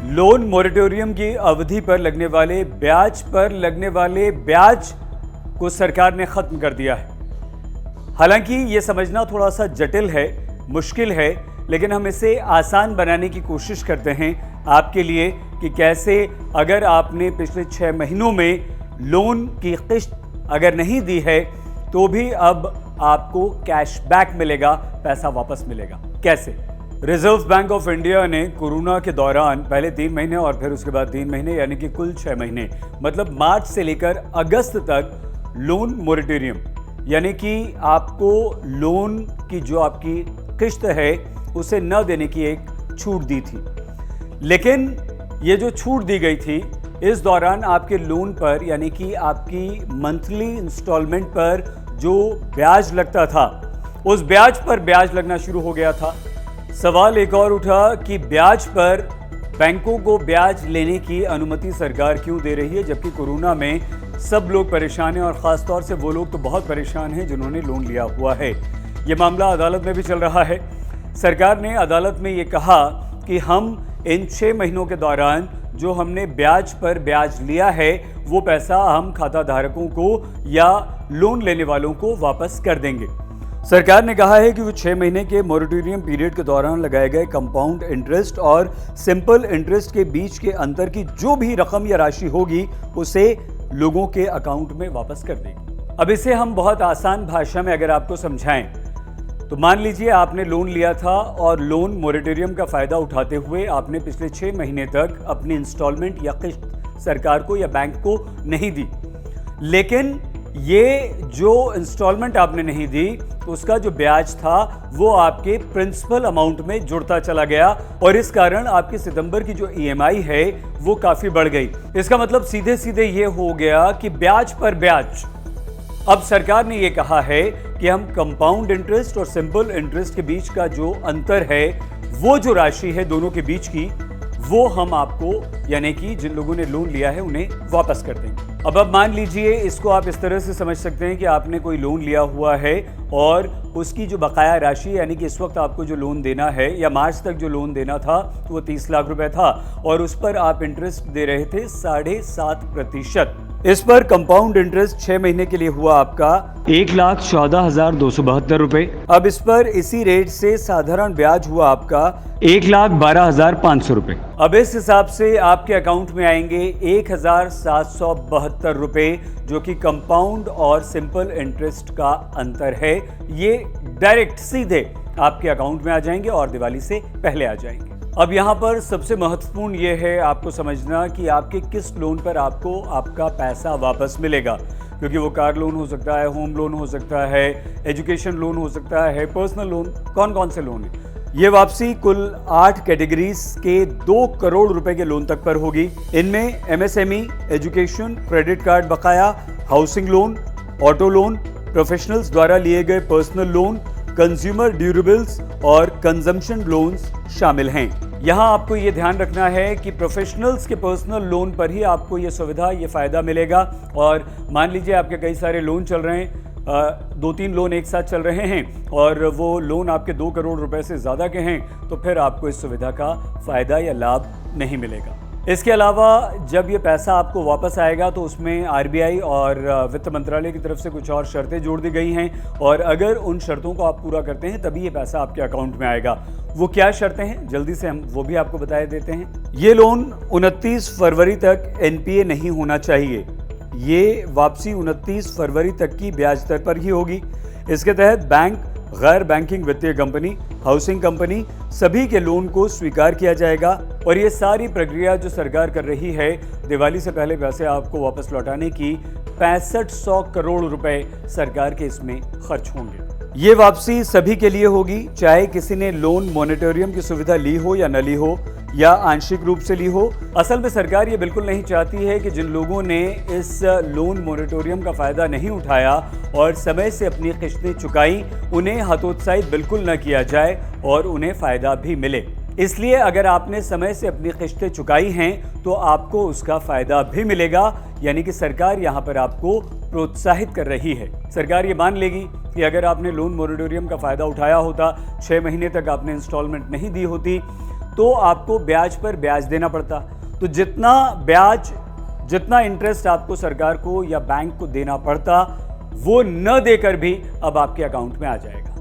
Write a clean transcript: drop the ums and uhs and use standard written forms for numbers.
Loan moratorium की अवधि पर लगने वाले ब्याज को सरकार ने खत्म कर दिया है। हालांकि ये समझना थोड़ा सा जटिल है, मुश्किल है, लेकिन हम इसे आसान बनाने की कोशिश करते हैं आपके लिए कि कैसे अगर आपने पिछले 6 महीनों में लोन की किस्त अगर नहीं दी है तो भी अब आपको कैशबैक मिलेगा, पैसा वापस मिलेगा। कैसे? रिजर्व बैंक ऑफ इंडिया ने कोरोना के दौरान पहले 3 महीने और फिर उसके बाद 3 महीने यानी कि कुल 6 महीने मतलब मार्च से लेकर अगस्त तक लोन मोरेटोरियम यानी कि आपको लोन की जो आपकी किस्त है उसे न देने की एक छूट दी थी। लेकिन ये जो छूट दी गई थी इस दौरान आपके लोन पर यानी कि आपकी मंथली इंस्टॉलमेंट पर जो ब्याज लगता था उस ब्याज पर ब्याज लगना शुरू हो गया था। सवाल एक और उठा कि ब्याज पर बैंकों को ब्याज लेने की अनुमति सरकार क्यों दे रही है, जबकि कोरोना में सब लोग परेशान हैं और ख़ास तौर से वो लोग तो बहुत परेशान हैं जिन्होंने लोन लिया हुआ है। ये मामला अदालत में भी चल रहा है। सरकार ने अदालत में ये कहा कि हम इन 6 महीनों के दौरान जो हमने ब्याज पर ब्याज लिया है वो पैसा हम खाता धारकों को या लोन लेने वालों को वापस कर देंगे। सरकार ने कहा है कि वो 6 महीने के मोरेटोरियम पीरियड के दौरान लगाए गए कंपाउंड इंटरेस्ट और सिंपल इंटरेस्ट के बीच के अंतर की जो भी रकम या राशि होगी उसे लोगों के अकाउंट में वापस कर देगी। अब इसे हम बहुत आसान भाषा में अगर आपको समझाएं तो मान लीजिए आपने लोन लिया था और लोन मोरेटोरियम का फायदा उठाते हुए आपने पिछले 6 महीने तक अपनी इंस्टॉलमेंट या किस्त सरकार को या बैंक को नहीं दी। लेकिन ये जो इंस्टॉलमेंट आपने नहीं दी उसका जो ब्याज था वो आपके प्रिंसिपल अमाउंट में जुड़ता चला गया और इस कारण आपके सितंबर की जो ईएमआई है वो काफी बढ़ गई। इसका मतलब सीधे सीधे ये हो गया कि ब्याज पर ब्याज। अब सरकार ने ये कहा है कि हम कंपाउंड इंटरेस्ट और सिंपल इंटरेस्ट के बीच का जो अंतर है वो जो राशि है दोनों के बीच की वो हम आपको यानी कि जिन लोगों ने लोन लिया है उन्हें वापस कर देंगे। अब मान लीजिए इसको आप इस तरह से समझ सकते हैं कि आपने कोई लोन लिया हुआ है और उसकी जो बकाया राशि यानी कि इस वक्त आपको जो लोन देना है या मार्च तक जो लोन देना था वो 30 लाख रुपए था और उस पर आप इंटरेस्ट दे रहे थे 7.5%। इस पर कंपाउंड इंटरेस्ट 6 महीने के लिए हुआ आपका 1,14,272 रुपए। अब इस पर इसी रेट से साधारण ब्याज हुआ आपका 1,12,500 रुपए। अब इस हिसाब से आपके अकाउंट में आएंगे 1,772 रुपए जो कि कंपाउंड और सिंपल इंटरेस्ट का अंतर है। ये डायरेक्ट सीधे आपके अकाउंट में आ जाएंगे और दिवाली से पहले आ जाएंगे। अब यहाँ पर सबसे महत्वपूर्ण ये है आपको समझना कि आपके किस लोन पर आपको आपका पैसा वापस मिलेगा, क्योंकि वो कार लोन हो सकता है, होम लोन हो सकता है, एजुकेशन लोन हो सकता है, पर्सनल लोन, कौन कौन से लोन है। ये वापसी कुल 8 कैटेगरीज के 2 करोड़ रुपए के लोन तक पर होगी। इनमें एमएसएमई, एजुकेशन, क्रेडिट कार्ड बकाया, housing loan, auto loan, professionals द्वारा लिए गए पर्सनल लोन, कंज्यूमर ड्यूरेबल्स और कंजम्पशन लोन्स शामिल हैं। यहाँ आपको ये ध्यान रखना है कि प्रोफेशनल्स के पर्सनल लोन पर ही आपको ये सुविधा, ये फ़ायदा मिलेगा। और मान लीजिए आपके कई सारे लोन चल रहे हैं, 2-3 लोन एक साथ चल रहे हैं और वो लोन आपके 2 करोड़ रुपए से ज़्यादा के हैं तो फिर आपको इस सुविधा का फ़ायदा या लाभ नहीं मिलेगा। इसके अलावा जब ये पैसा आपको वापस आएगा तो उसमें आरबीआई और वित्त मंत्रालय की तरफ से कुछ और शर्तें जोड़ दी गई हैं और अगर उन शर्तों को आप पूरा करते हैं तभी ये पैसा आपके अकाउंट में आएगा। वो क्या शर्तें हैं जल्दी से हम वो भी आपको बता देते हैं। ये लोन 29 फरवरी तक एनपीए नहीं होना चाहिए। ये वापसी 29 फरवरी तक की ब्याज दर पर ही होगी। इसके तहत बैंक, गैर बैंकिंग वित्तीय कंपनी, हाउसिंग कंपनी सभी के लोन को स्वीकार किया जाएगा और ये सारी प्रक्रिया जो सरकार कर रही है दिवाली से पहले पैसे आपको वापस लौटाने की 6500 करोड़ रुपए सरकार के इसमें खर्च होंगे। ये वापसी सभी के लिए होगी, चाहे किसी ने लोन मोरेटोरियम की सुविधा ली हो या न ली हो या आंशिक रूप से ली हो। असल में सरकार ये बिल्कुल नहीं चाहती है कि जिन लोगों ने इस लोन मोरेटोरियम का फायदा नहीं उठाया और समय से अपनी किस्तें चुकाई उन्हें हतोत्साहित बिल्कुल न किया जाए और उन्हें फायदा भी मिले। इसलिए अगर आपने समय से अपनी किस्तें चुकाई हैं तो आपको उसका फायदा भी मिलेगा, यानी कि सरकार यहाँ पर आपको प्रोत्साहित कर रही है। सरकार ये मान लेगी कि अगर आपने लोन मोरेटोरियम का फायदा उठाया होता, 6 महीने तक आपने इंस्टॉलमेंट नहीं दी होती, तो आपको ब्याज पर ब्याज देना पड़ता। तो जितना इंटरेस्ट आपको सरकार को या बैंक को देना पड़ता, वो न देकर भी अब आपके अकाउंट में आ जाएगा।